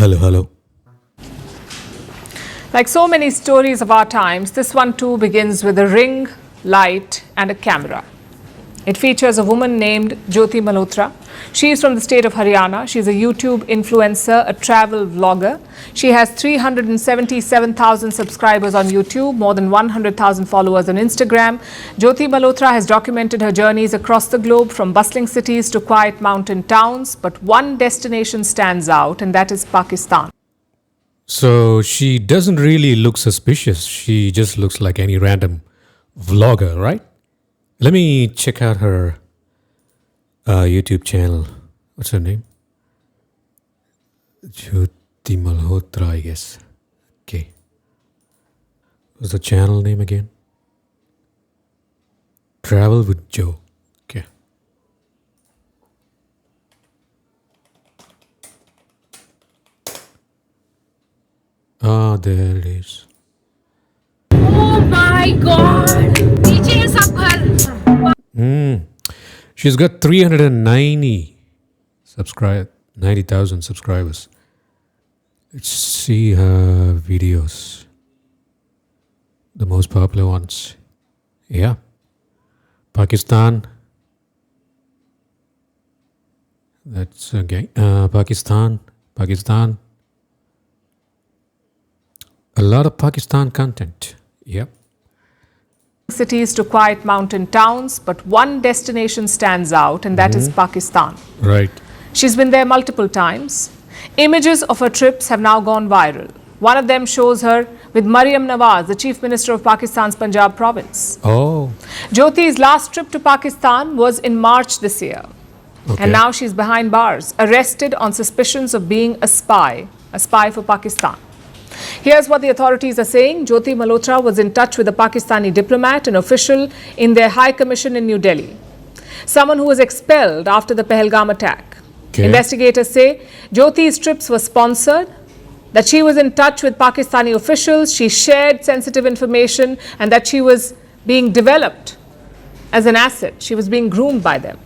Hello, hello. Like so many stories of our times, this one too begins with a ring, light, and a camera. It features a woman named Jyoti Malhotra. She is from the state of Haryana. She's a YouTube influencer, a travel vlogger. She has 377,000 subscribers on YouTube, more than 100,000 followers on Instagram. Jyoti Malhotra has documented her journeys across the globe, from bustling cities to quiet mountain towns. But one destination stands out, and that is Pakistan. So she doesn't really look suspicious. She just looks like any random vlogger, right? Let me check out her YouTube channel. What's her name? Jyoti Malhotra, I guess. Okay. What's the channel name again? Travel with Joe. Okay. Ah, there it is. Oh my God! DJ Sakhar. She's got 90,000 subscribers. Let's see her videos. The most popular ones. Yeah. Pakistan. That's okay. Pakistan. A lot of Pakistan content. Yep. Cities to quiet mountain towns, but one destination stands out, and that is Pakistan. Right. She's been there multiple times. Images of her trips have now gone viral. One of them shows her with Maryam Nawaz, the Chief Minister of Pakistan's Punjab province. Oh. Jyoti's last trip to Pakistan was in March this year. Okay. And now she's behind bars, arrested on suspicions of being a spy for Pakistan. Here's what the authorities are saying. Jyoti Malhotra was in touch with a Pakistani diplomat, an official in their High Commission in New Delhi, someone who was expelled after the Pahalgam attack. Okay. Investigators say Jyoti's trips were sponsored, that she was in touch with Pakistani officials, she shared sensitive information, and that she was being developed as an asset. She was being groomed by them.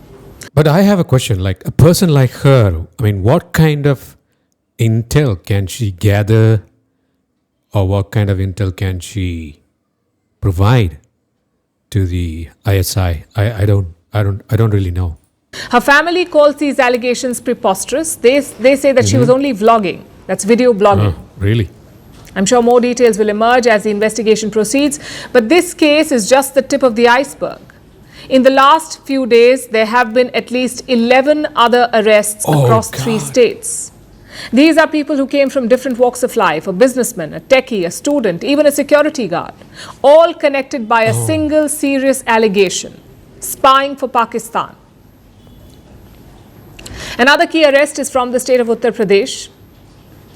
But I have a question. Like a person like her, I mean, what kind of intel can she gather, or what kind of intel can she provide to the ISI? I don't really know. Her family calls these allegations preposterous. They say that she was only vlogging. That's video blogging. Really? I'm sure more details will emerge as the investigation proceeds. But this case is just the tip of the iceberg. In the last few days, there have been at least 11 other arrests across 3 states. These are people who came from different walks of life: a businessman, a techie, a student, even a security guard, all connected by a single serious allegation: spying for Pakistan. Another key arrest is from the state of Uttar Pradesh.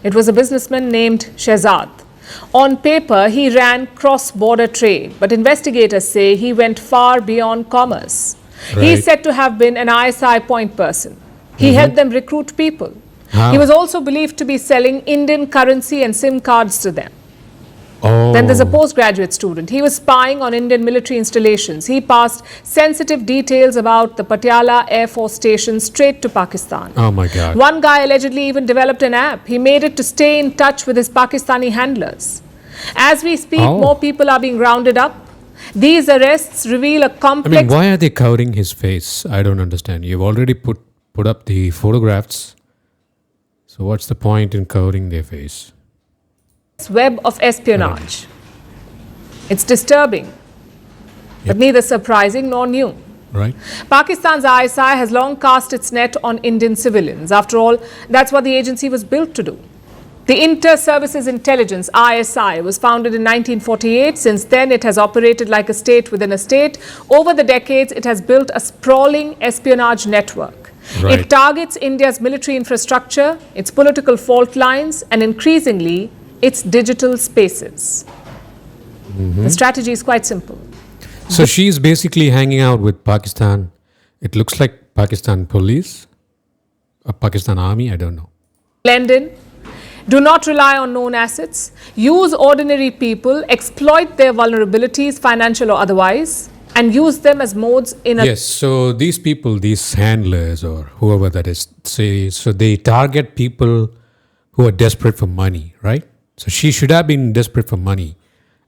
It was a businessman named Shehzad. On paper, he ran cross-border trade, but investigators say he went far beyond commerce. Right. He's said to have been an ISI point person. He helped them recruit people. How? He was also believed to be selling Indian currency and SIM cards to them. Oh. Then there's a postgraduate student. He was spying on Indian military installations. He passed sensitive details about the Patiala Air Force Station straight to Pakistan. Oh my God. One guy allegedly even developed an app. He made it to stay in touch with his Pakistani handlers. As we speak, more people are being rounded up. These arrests reveal a complex... I mean, why are they covering his face? I don't understand. You've already put up the photographs. So what's the point in covering their face? web of espionage. It's disturbing, but neither surprising nor new. Right. Pakistan's ISI has long cast its net on Indian civilians. After all, that's what the agency was built to do. The Inter-Services Intelligence, ISI, was founded in 1948. Since then, it has operated like a state within a state. Over the decades, it has built a sprawling espionage network. Right. It targets India's military infrastructure, its political fault lines, and increasingly, its digital spaces. The strategy is quite simple. So she's basically hanging out with Pakistan. It looks like Pakistan police, or Pakistan army, I don't know. Blend in. Do not rely on known assets. Use ordinary people, exploit their vulnerabilities, financial or otherwise, and use them as modes in a... Yes, so these people, these handlers or whoever that is, say, so they target people who are desperate for money, right? So she should have been desperate for money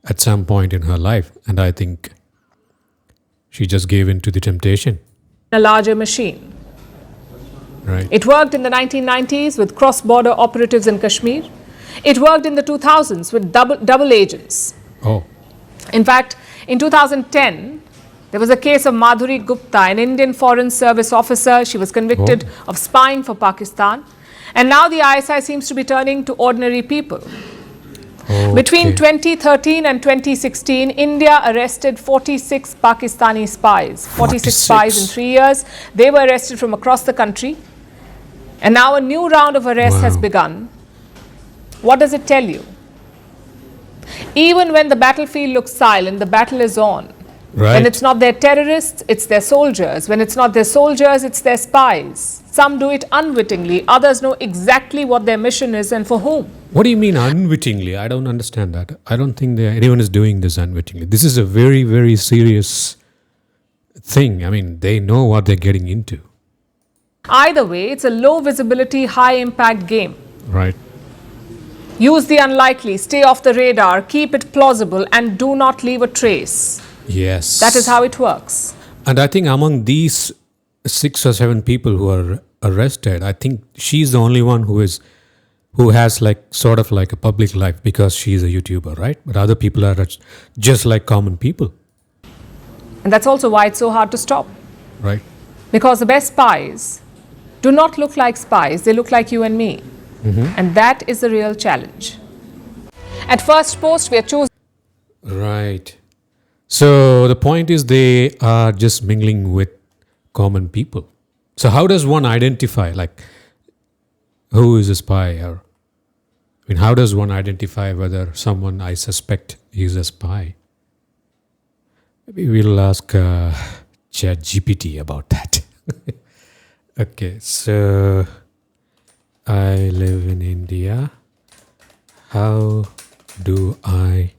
at some point in her life. And I think she just gave in to the temptation, A larger machine. right? It worked in the 1990s with cross-border operatives in Kashmir. It worked in the 2000s with double agents. Oh, In fact, in 2010, there was a case of Madhuri Gupta, an Indian Foreign Service officer. She was convicted of spying for Pakistan. And now the ISI seems to be turning to ordinary people. Between okay. 2013 and 2016, India arrested 46 Pakistani spies. 46 spies in 46. 3 years. They were arrested from across the country. And now a new round of arrests has Wow. begun. What does it tell you? Even when the battlefield looks silent, the battle is on. Right. When it's not their terrorists, it's their soldiers. When it's not their soldiers, it's their spies. Some do it unwittingly, others know exactly what their mission is and for whom. What do you mean unwittingly? I don't understand that. I don't think that anyone is doing this unwittingly. This is a very, very serious thing. I mean, they know what they're getting into, Either way, it's a low visibility, high impact game. right? Use the unlikely, stay off the radar, keep it plausible, and do not leave a trace. Yes. That is how it works. And I think among these 6 or 7 people who are arrested, I think she's the only one who has like sort of like a public life because she's a YouTuber, right? But other people are just like common people, And that's also why it's so hard to stop. right? Because the best spies do not look like spies, they look like you and me. And that is the real challenge. At first post, we are choosing. Right. So the point is they are just mingling with common people. So how does one identify like who is a spy, or I mean how does one identify whether someone I suspect is a spy? Maybe we'll ask ChatGPT about that. Okay, so I live in India. How do I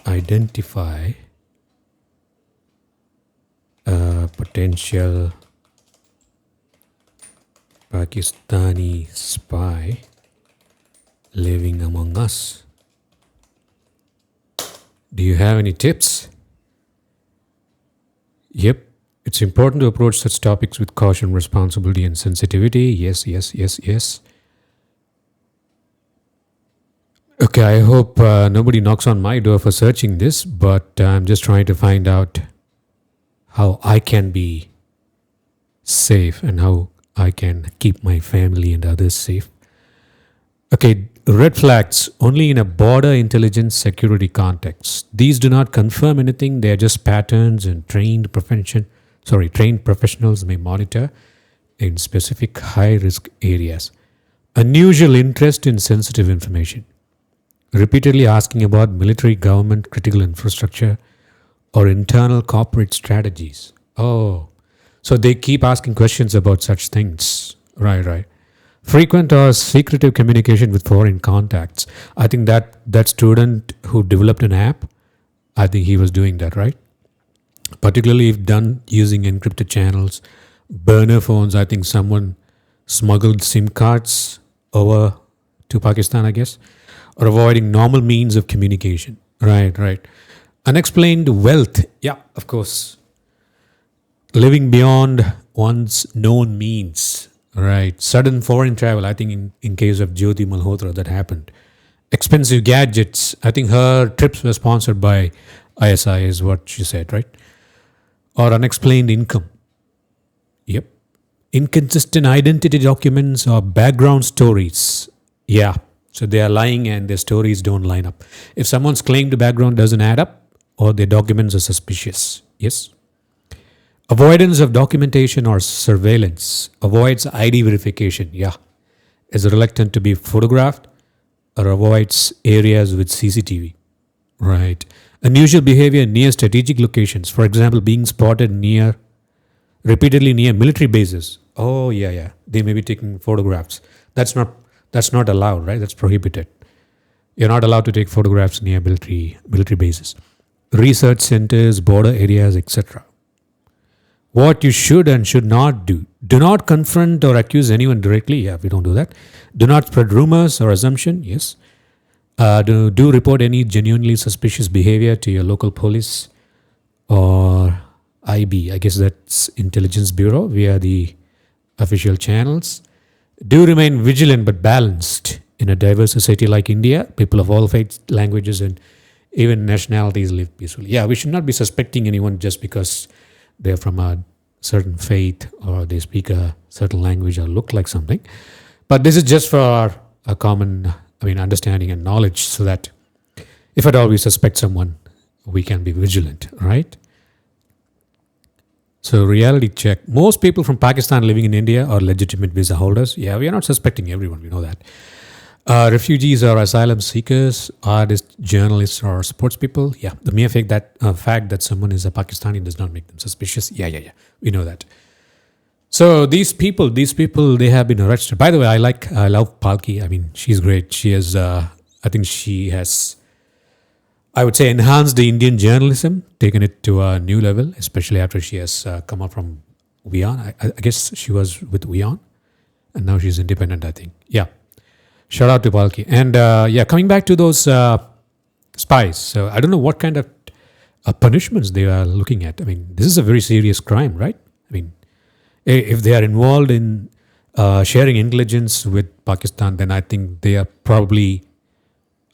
identify a potential Pakistani spy living among us? Do you have any tips? Yep. It's important to approach such topics with caution, responsibility, and sensitivity. Yes, yes, yes, yes. Okay, I hope nobody knocks on my door for searching this, but I'm just trying to find out how I can be safe and how I can keep my family and others safe. Okay, red flags only in a border intelligence security context. These do not confirm anything, they are just patterns and trained professionals may monitor in specific high risk areas. Unusual interest in sensitive information. Repeatedly asking about military, government, critical infrastructure, or internal corporate strategies. Oh, so they keep asking questions about such things. Right. Frequent or secretive communication with foreign contacts. I think that student who developed an app, I think he was doing that, right? Particularly if done using encrypted channels, burner phones. I think someone smuggled SIM cards over to Pakistan, I guess, or avoiding normal means of communication. Right. Unexplained wealth. Yeah, of course. Living beyond one's known means. Right. Sudden foreign travel. I think in case of Jyoti Malhotra that happened. Expensive gadgets. I think her trips were sponsored by ISI is what she said, right? Or unexplained income. Yep. Inconsistent identity documents or background stories. Yeah. So they are lying and their stories don't line up. If someone's claimed background doesn't add up or their documents are suspicious. Yes. Avoidance of documentation or surveillance. Avoids ID verification. Yeah. Is reluctant to be photographed or avoids areas with CCTV. Right. Unusual behavior near strategic locations. For example, being spotted repeatedly near military bases. Oh, yeah. They may be taking photographs. That's not allowed, right? That's prohibited. You're not allowed to take photographs near military bases. Research centers, border areas, etc. What you should and should not do. Do not confront or accuse anyone directly. Yeah, we don't do that. Do not spread rumors or assumption. Yes. Do report any genuinely suspicious behavior to your local police or IB. I guess that's Intelligence Bureau via the official channels. Do remain vigilant but balanced. In a diverse society like India, people of all faiths, languages, and even nationalities live peacefully. Yeah, we should not be suspecting anyone just because they're from a certain faith or they speak a certain language or look like something. But this is just for a common, understanding and knowledge, so that if at all we suspect someone, we can be vigilant, right? So reality check. Most people from Pakistan living in India are legitimate visa holders. Yeah, we are not suspecting everyone. We know that. Refugees or asylum seekers, artists, journalists, or sports people. Yeah, the mere fact that someone is a Pakistani does not make them suspicious. Yeah. We know that. So these people, they have been arrested. By the way, I love Palki. She's great. She has, I think she has, I would say, enhanced the Indian journalism, taken it to a new level, especially after she has come up from WION. I guess she was with WION, and now she's independent, I think. Yeah. Shout out to Palki. And coming back to those spies. So I don't know what kind of punishments they are looking at. This is a very serious crime, right? If they are involved in sharing intelligence with Pakistan, then I think they are probably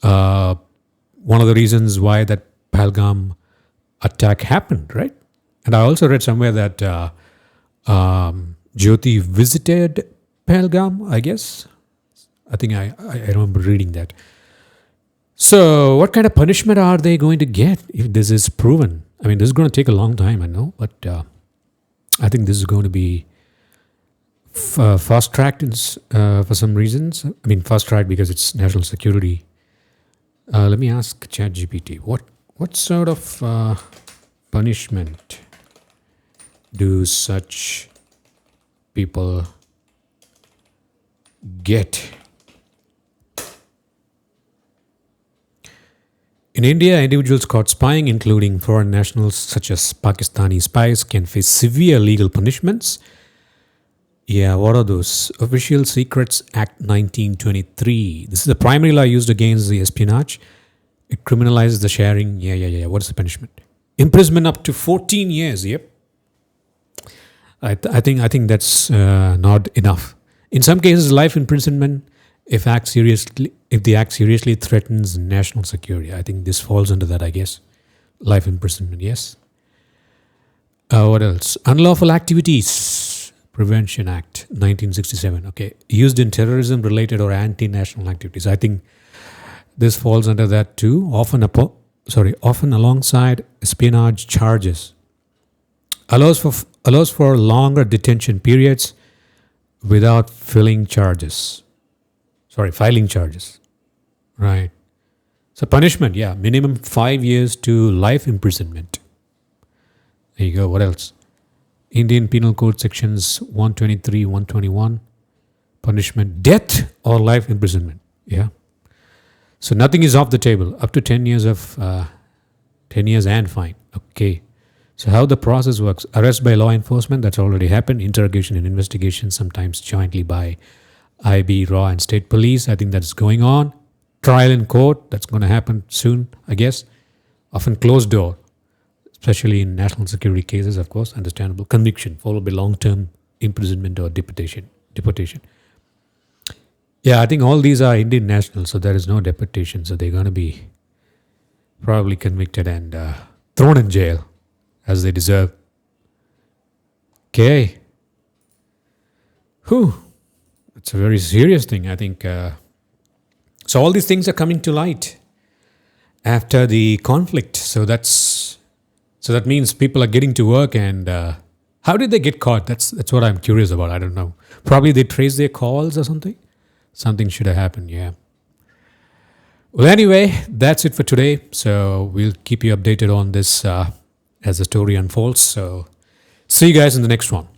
one of the reasons why that Pahalgam attack happened, right? And I also read somewhere that Jyoti visited Pahalgam, I guess. I think I remember reading that. So what kind of punishment are they going to get if this is proven? This is going to take a long time, I know, but I think this is going to be fast-tracked for some reasons. Fast-tracked because it's national security. Let me ask ChatGPT, what sort of punishment do such people get? In India, individuals caught spying, including foreign nationals such as Pakistani spies, can face severe legal punishments. Yeah, what are those? Official Secrets Act 1923. This is the primary law used against the espionage. It criminalizes the sharing. Yeah. What is the punishment? Imprisonment up to 14 years. Yep. I think that's not enough. In some cases, life imprisonment if the act seriously threatens national security. I think this falls under that, I guess. Life imprisonment, yes. What else? Unlawful Activities Prevention Act 1967. Okay, used in terrorism-related or anti-national activities. I think this falls under that too. Often alongside espionage charges. Allows for longer detention periods without filing charges. Right. So punishment, minimum 5 years to life imprisonment. There you go. What else? Indian Penal Code sections 123, 121. Punishment, death or life imprisonment. Yeah. So nothing is off the table. Up to 10 years and fine. Okay. So how the process works? Arrest by law enforcement, that's already happened. Interrogation and investigation, sometimes jointly by IB, RAW, and state police. I think that's going on. Trial in court, that's going to happen soon, I guess. Often closed door, especially in national security cases, of course. Understandable. Conviction, followed by long-term imprisonment or deportation. Yeah, I think all these are Indian nationals, so there is no deportation. So they're going to be probably convicted and thrown in jail as they deserve. Okay. Whew. It's a very serious thing, I think. So all these things are coming to light after the conflict. So that means people are getting to work. And how did they get caught? That's what I'm curious about. I don't know. Probably they traced their calls or something. Something should have happened. Yeah. Well, anyway, that's it for today. So we'll keep you updated on this as the story unfolds. So see you guys in the next one.